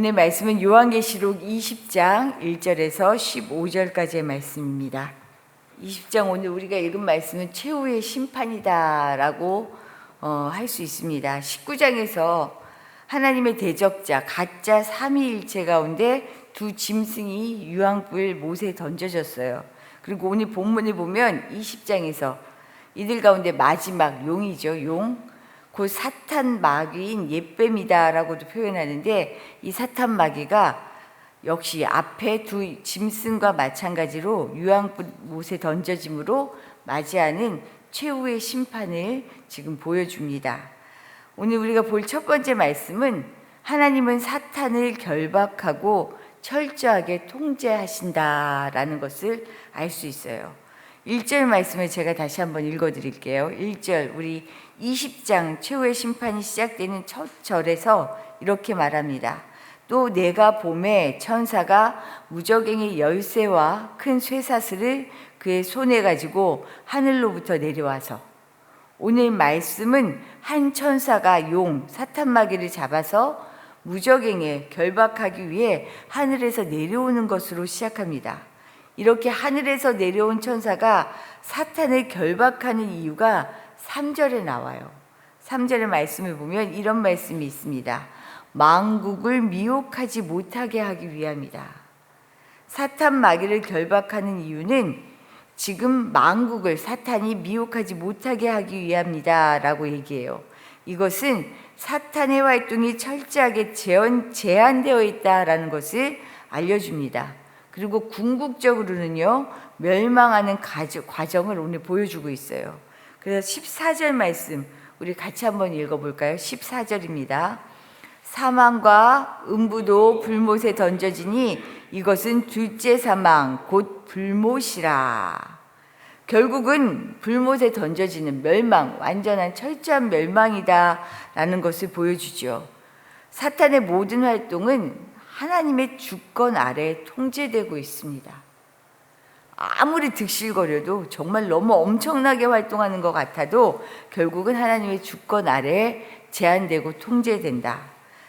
오늘 말씀은 요한계시록 20장 1절에서 15절까지의 말씀입니다. 20장 오늘 우리가 읽은 말씀은 최후의 심판이다라고 할 수 있습니다. 19장에서 하나님의 대적자 가짜 삼위일체 가운데 두 짐승이 유황불 못에 던져졌어요. 그리고 오늘 본문을 보면 20장에서 이들 가운데 마지막 용이죠. 용. 곧 사탄 마귀인 옛뱀이다라고도 표현하는데, 이 사탄 마귀가 역시 앞에 두 짐승과 마찬가지로 유황불 못에 던져짐으로 맞이하는 최후의 심판을 지금 보여줍니다. 오늘 우리가 볼 첫 번째 말씀은 하나님은 사탄을 결박하고 철저하게 통제하신다라는 것을 알 수 있어요. 1절 말씀을 제가 다시 한번 읽어드릴게요. 1절, 우리 20장 최후의 심판이 시작되는 첫 절에서 이렇게 말합니다. 또 내가 보매 천사가 무저갱의 열쇠와 큰 쇠사슬을 그의 손에 가지고 하늘로부터 내려와서, 오늘 말씀은 한 천사가 용 사탄 마귀를 잡아서 무저갱에 결박하기 위해 하늘에서 내려오는 것으로 시작합니다. 이렇게 하늘에서 내려온 천사가 사탄을 결박하는 이유가 3절에 나와요. 3절의 말씀을 보면 이런 말씀이 있습니다. 만국을 미혹하지 못하게 하기 위함이다. 사탄 마귀를 결박하는 이유는 지금 만국을 사탄이 미혹하지 못하게 하기 위함이다 라고 얘기해요. 이것은 사탄의 활동이 철저하게 제한되어 있다라는 것을 알려줍니다. 그리고 궁극적으로는요, 멸망하는 과정을 오늘 보여주고 있어요. 그래서 14절 말씀 우리 같이 한번 읽어볼까요? 14절입니다. 사망과 음부도 불못에 던져지니 이것은 둘째 사망 곧 불못이라. 결국은 불못에 던져지는 멸망, 완전한 철저한 멸망이다 라는 것을 보여주죠. 사탄의 모든 활동은 하나님의 주권 아래 통제되고 있습니다. 아무리 득실거려도, 정말 너무 엄청나게 활동하는 것 같아도 결국은 하나님의 주권 아래 제한되고 통제된다.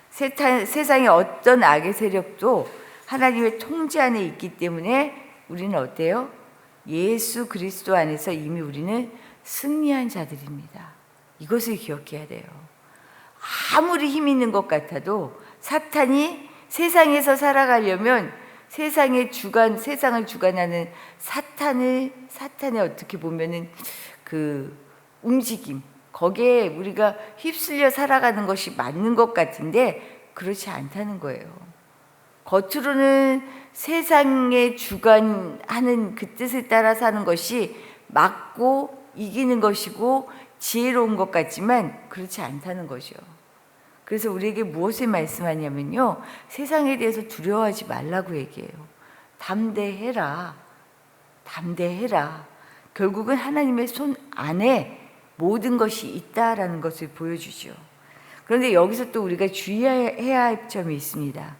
세상의 어떤 악의 세력도 하나님의 통제 안에 있기 때문에 우리는 어때요? 예수 그리스도 안에서 이미 우리는 승리한 자들입니다. 이것을 기억해야 돼요. 아무리 힘 있는 것 같아도 사탄이 세상에서 살아가려면 세상을 주관하는 사탄의 어떻게 보면은 그 움직임, 거기에 우리가 휩쓸려 살아가는 것이 맞는 것 같은데 그렇지 않다는 거예요. 겉으로는 세상에 주관하는 그 뜻을 따라 사는 것이 맞고 이기는 것이고 지혜로운 것 같지만 그렇지 않다는 거죠. 그래서 우리에게 무엇을 말씀하냐면요, 세상에 대해서 두려워하지 말라고 얘기해요. 담대해라. 결국은 하나님의 손 안에 모든 것이 있다라는 것을 보여주죠. 그런데 여기서 또 우리가 주의해야 할 점이 있습니다.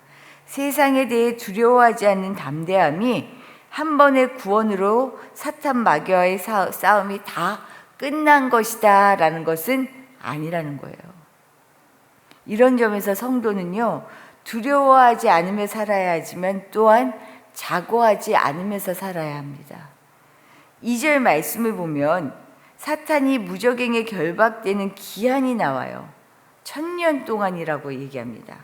세상에 대해 두려워하지 않는 담대함이 한 번의 구원으로 사탄 마귀와의 싸움이 다 끝난 것이다 라는 것은 아니라는 거예요. 이런 점에서 성도는요, 두려워하지 않으며 살아야 하지만 또한 자고하지 않으면서 살아야 합니다. 2절 말씀을 보면 사탄이 무저갱에 결박되는 기한이 나와요. 1000년 동안이라고 얘기합니다.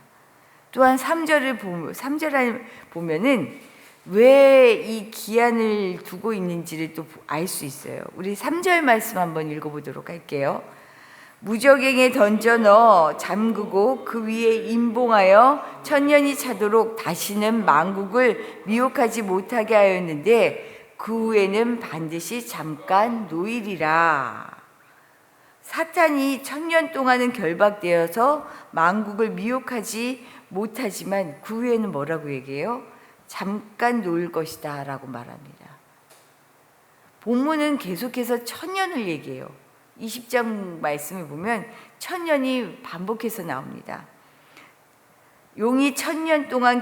또한 3절을 보면은 왜 이 기한을 두고 있는지를 또 알 수 있어요. 우리 3절 말씀 한번 읽어보도록 할게요. 무저갱에 던져 넣어 잠그고 그 위에 임봉하여 1000년이 차도록 다시는 만국을 미혹하지 못하게 하였는데 그 후에는 반드시 잠깐 노일이라. 사탄이 1000년 동안은 결박되어서 만국을 미혹하지 못하지만 그 후에는 뭐라고 얘기해요? 잠깐 놓을 것이다 라고 말합니다. 본문은 계속해서 1000년을 얘기해요. 20장 말씀을 보면 1000년이 반복해서 나옵니다. 용이 1000년 동안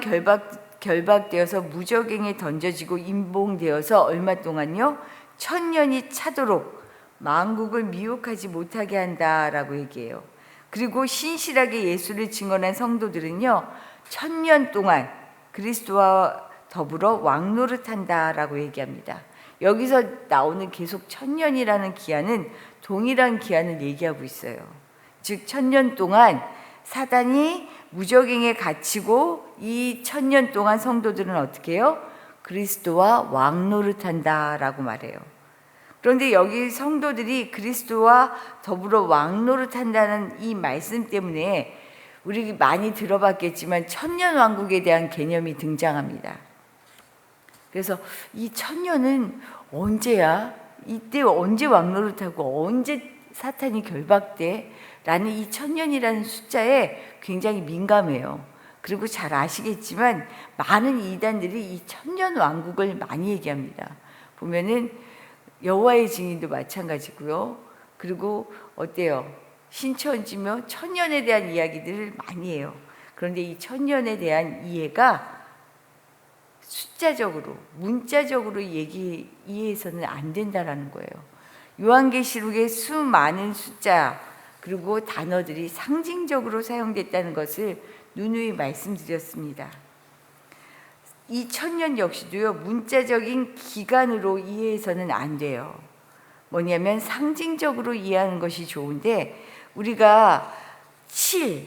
결박되어서 무저갱에 던져지고 임봉되어서 얼마 동안요? 1000년이 차도록 만국을 미혹하지 못하게 한다라고 얘기해요. 그리고 신실하게 예수를 증언한 성도들은요, 천년 동안 그리스도와 더불어 왕노릇한다라고 얘기합니다. 여기서 나오는 계속 천년이라는 기한은 동일한 기한을 얘기하고 있어요. 즉 천년 동안 사단이 무적행에 갇히고 이 천년 동안 성도들은 어떻게 해요? 그리스도와 왕노릇한다라고 말해요. 그런데 여기 성도들이 그리스도와 더불어 왕노릇한다는 이 말씀 때문에 우리 많이 들어봤겠지만 천년왕국에 대한 개념이 등장합니다. 그래서 이 천년은 언제야? 이때 언제 왕노릇하고 언제 사탄이 결박돼? 라는 이 천년이라는 숫자에 굉장히 민감해요. 그리고 잘 아시겠지만 많은 이단들이 이 천년 왕국을 많이 얘기합니다. 보면은 여호와의 증인도 마찬가지고요. 그리고 어때요? 신천지며 천년에 대한 이야기들을 많이 해요. 그런데 이 천년에 대한 이해가 숫자적으로, 문자적으로 이해해서는 안 된다라는 거예요. 요한계시록의 수많은 숫자 그리고 단어들이 상징적으로 사용됐다는 것을 누누이 말씀드렸습니다. 이 천년 역시도요, 문자적인 기간으로 이해해서는 안 돼요. 뭐냐면 상징적으로 이해하는 것이 좋은데 우리가 7,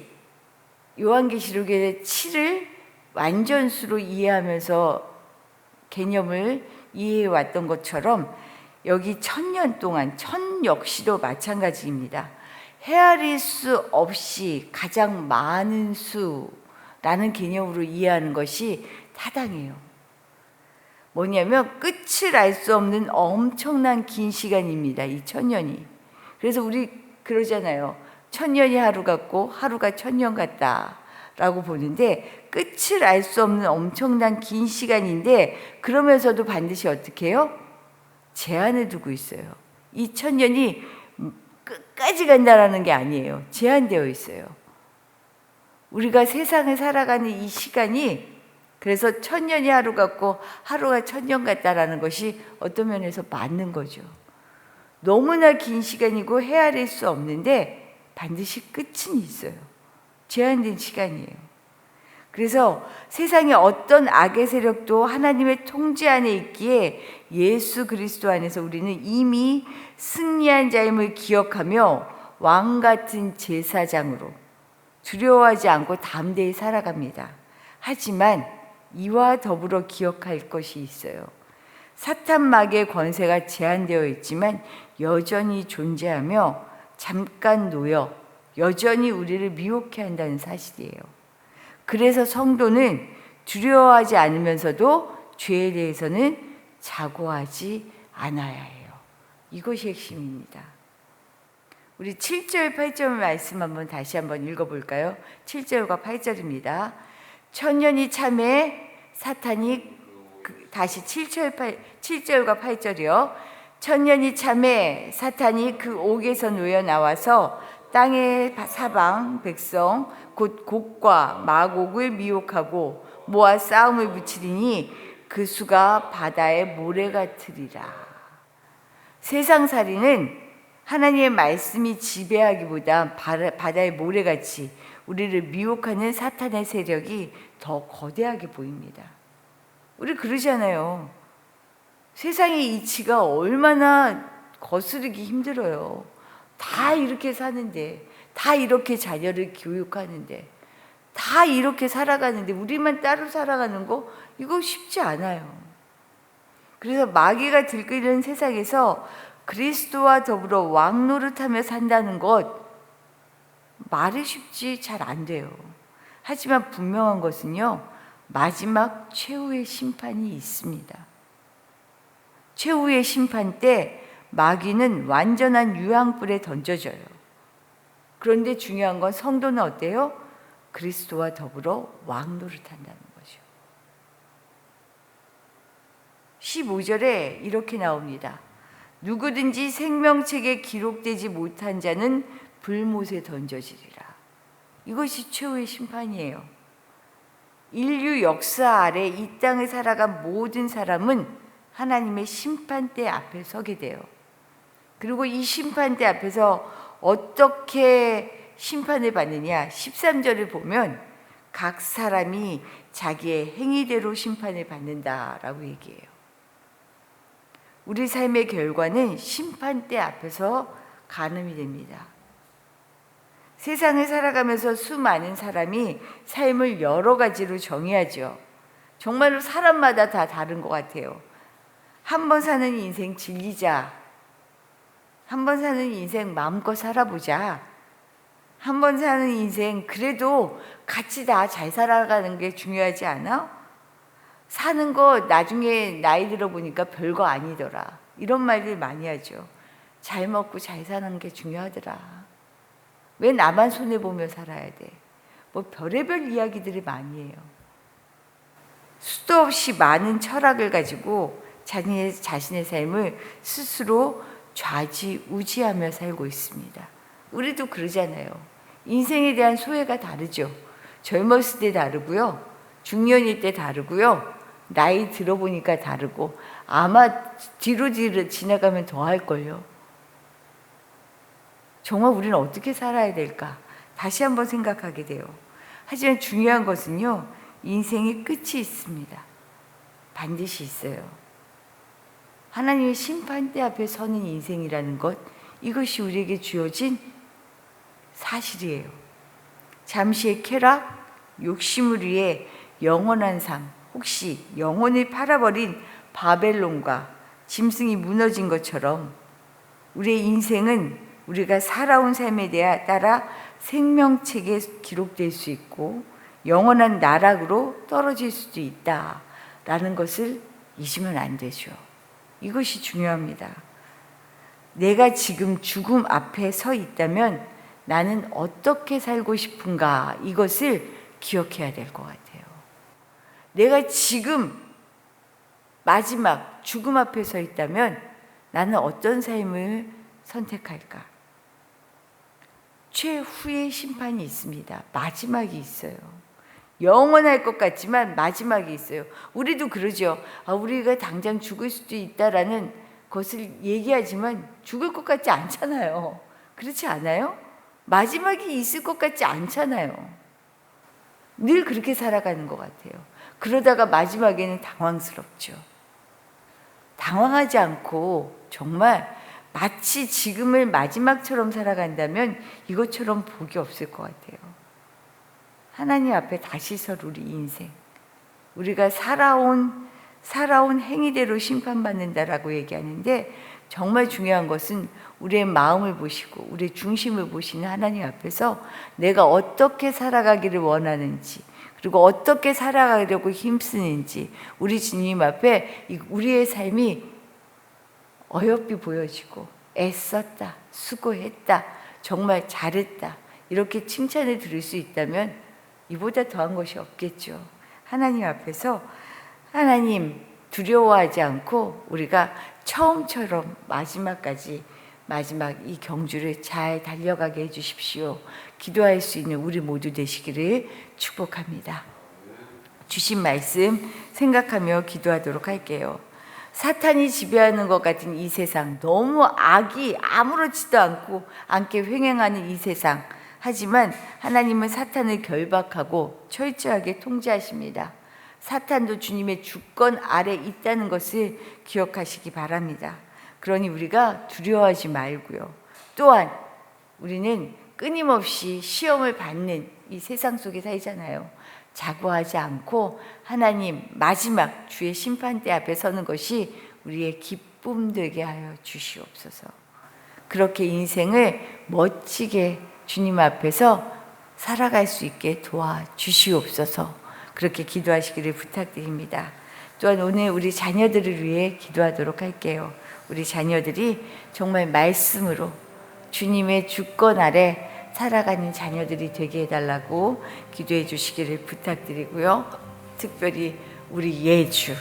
요한계시록의 7을 완전수로 이해하면서 개념을 이해해 왔던 것처럼 여기 천년 동안 천 역시도 마찬가지입니다. 헤아릴 수 없이 가장 많은 수라는 개념으로 이해하는 것이 타당해요. 뭐냐면 끝을 알 수 없는 엄청난 긴 시간입니다. 이 천년이. 그래서 우리 그러잖아요. 천년이 하루 같고 하루가 천년 같다 라고 보는데 끝을 알 수 없는 엄청난 긴 시간인데 그러면서도 반드시 어떻게 해요? 제한을 두고 있어요. 이 천년이 끝까지 간다라는 게 아니에요. 제한되어 있어요. 우리가 세상을 살아가는 이 시간이 그래서 천년이 하루 같고 하루가 천년 같다라는 것이 어떤 면에서 맞는 거죠. 너무나 긴 시간이고 헤아릴 수 없는데 반드시 끝은 있어요. 제한된 시간이에요. 그래서 세상의 어떤 악의 세력도 하나님의 통제 안에 있기에 예수 그리스도 안에서 우리는 이미 승리한 자임을 기억하며 왕 같은 제사장으로 두려워하지 않고 담대히 살아갑니다. 하지만 이와 더불어 기억할 것이 있어요. 사탄 마귀의 권세가 제한되어 있지만 여전히 존재하며 잠깐 놓여 여전히 우리를 미혹해 한다는 사실이에요. 그래서 성도는 두려워하지 않으면서도 죄에 대해서는 자고하지 않아야 해요. 이것이 핵심입니다. 우리 7절 8절 말씀 다시 한번 읽어볼까요? 7절과 8절입니다. 천년이 참에 사탄이 다시 7절과 8절이요. 천년이 참에 사탄이 그 옥에서 놓여 나와서 땅의 사방 백성 곧 곡과 마곡을 미혹하고 모아 싸움을 붙이리니 그 수가 바다의 모래 같으리라. 세상살이는 하나님의 말씀이 지배하기보다 바다의 모래같이 우리를 미혹하는 사탄의 세력이 더 거대하게 보입니다. 우리 그러잖아요. 세상의 이치가 얼마나 거스르기 힘들어요. 다 이렇게 사는데, 다 이렇게 자녀를 교육하는데, 다 이렇게 살아가는데 우리만 따로 살아가는 거 이거 쉽지 않아요. 그래서 마귀가 들끓는 세상에서 그리스도와 더불어 왕노릇하며 산다는 것 말이 쉽지 잘 안 돼요. 하지만 분명한 것은요, 마지막 최후의 심판이 있습니다. 최후의 심판 때 마귀는 완전한 유황불에 던져져요. 그런데 중요한 건 성도는 어때요? 그리스도와 더불어 왕노릇한다는 거죠. 15절에 이렇게 나옵니다. 누구든지 생명책에 기록되지 못한 자는 불못에 던져지리라. 이것이 최후의 심판이에요. 인류 역사 아래 이 땅을 살아간 모든 사람은 하나님의 심판대 앞에 서게 돼요. 그리고 이 심판대 앞에서 어떻게 심판을 받느냐? 13절을 보면 각 사람이 자기의 행위대로 심판을 받는다라고 얘기해요. 우리 삶의 결과는 심판대 앞에서 가늠이 됩니다. 세상을 살아가면서 수많은 사람이 삶을 여러 가지로 정의하죠. 정말로 사람마다 다 다른 것 같아요. 한 번 사는 인생 즐기자. 한 번 사는 인생 마음껏 살아보자. 한 번 사는 인생 그래도 같이 다 잘 살아가는 게 중요하지 않아? 사는 거 나중에 나이 들어보니까 별거 아니더라. 이런 말들 많이 하죠. 잘 먹고 잘 사는 게 중요하더라. 왜 나만 손해보며 살아야 돼? 뭐 별의별 이야기들이 많이 해요. 수도 없이 많은 철학을 가지고 자신의 삶을 스스로 좌지우지하며 살고 있습니다. 우리도 그러잖아요. 인생에 대한 소회가 다르죠. 젊었을 때 다르고요. 중년일 때 다르고요. 나이 들어보니까 다르고 아마 뒤로 지나가면 더 할걸요. 정말 우리는 어떻게 살아야 될까? 다시 한번 생각하게 돼요. 하지만 중요한 것은요. 인생의 끝이 있습니다. 반드시 있어요. 하나님의 심판대 앞에 서는 인생이라는 것, 이것이 우리에게 주어진 사실이에요. 잠시의 쾌락, 욕심을 위해 영원한 삶, 혹시 영혼을 팔아버린 바벨론과 짐승이 무너진 것처럼 우리의 인생은 우리가 살아온 삶에 따라 생명책에 기록될 수 있고 영원한 나락으로 떨어질 수도 있다라는 것을 잊으면 안 되죠. 이것이 중요합니다. 내가 지금 죽음 앞에 서 있다면 나는 어떻게 살고 싶은가, 이것을 기억해야 될 것 같아요. 내가 지금 마지막 죽음 앞에 서 있다면 나는 어떤 삶을 선택할까? 최후의 심판이 있습니다. 마지막이 있어요. 영원할 것 같지만 마지막이 있어요. 우리도 그러죠. 우리가 당장 죽을 수도 있다라는 것을 얘기하지만 죽을 것 같지 않잖아요. 그렇지 않아요? 마지막이 있을 것 같지 않잖아요. 늘 그렇게 살아가는 것 같아요. 그러다가 마지막에는 당황스럽죠. 당황하지 않고 정말 마치 지금을 마지막처럼 살아간다면 이것처럼 복이 없을 것 같아요. 하나님 앞에 다시 설 우리 인생, 우리가 살아온 행위대로 심판받는다라고 얘기하는데, 정말 중요한 것은 우리의 마음을 보시고 우리의 중심을 보시는 하나님 앞에서 내가 어떻게 살아가기를 원하는지, 그리고 어떻게 살아가려고 힘쓰는지 우리 주님 앞에 우리의 삶이 어여삐 보여지고 애썼다, 수고했다, 정말 잘했다, 이렇게 칭찬을 들을 수 있다면 이보다 더한 것이 없겠죠. 하나님 앞에서 하나님 두려워하지 않고 우리가 처음처럼 마지막까지 마지막 이 경주를 잘 달려가게 해주십시오. 기도할 수 있는 우리 모두 되시기를 축복합니다. 주신 말씀 생각하며 기도하도록 할게요. 사탄이 지배하는 것 같은 이 세상, 너무 악이 아무렇지도 않게 횡행하는 이 세상, 하지만 하나님은 사탄을 결박하고 철저하게 통제하십니다. 사탄도 주님의 주권 아래 있다는 것을 기억하시기 바랍니다. 그러니 우리가 두려워하지 말고요. 또한 우리는 끊임없이 시험을 받는 이 세상 속에 살잖아요. 자고하지 않고 하나님 마지막 주의 심판대 앞에 서는 것이 우리의 기쁨 되게 하여 주시옵소서. 그렇게 인생을 멋지게 주님 앞에서 살아갈 수 있게 도와주시옵소서. 그렇게 기도하시기를 부탁드립니다. 또한 오늘 우리 자녀들을 위해 기도하도록 할게요. 우리 자녀들이 정말 말씀으로 주님의 주권 아래 살아가는 자녀들이 되게 해달라고 기도해 주시기를 부탁드리고요. 특별히 우리 예주,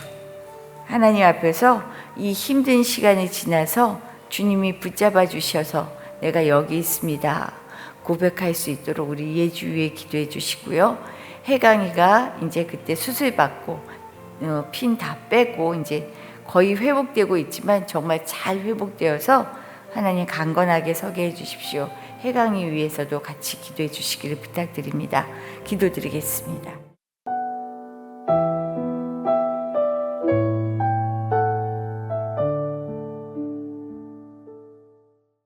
하나님 앞에서 이 힘든 시간이 지나서 주님이 붙잡아 주셔서 내가 여기 있습니다 고백할 수 있도록 우리 예주 위에 기도해 주시고요. 혜강이가 이제 그때 수술 받고 핀 다 빼고 이제 거의 회복되고 있지만 정말 잘 회복되어서 하나님 강건하게 서게 해 주십시오. 해강이 위해서도 같이 기도해 주시기를 부탁드립니다. 기도드리겠습니다.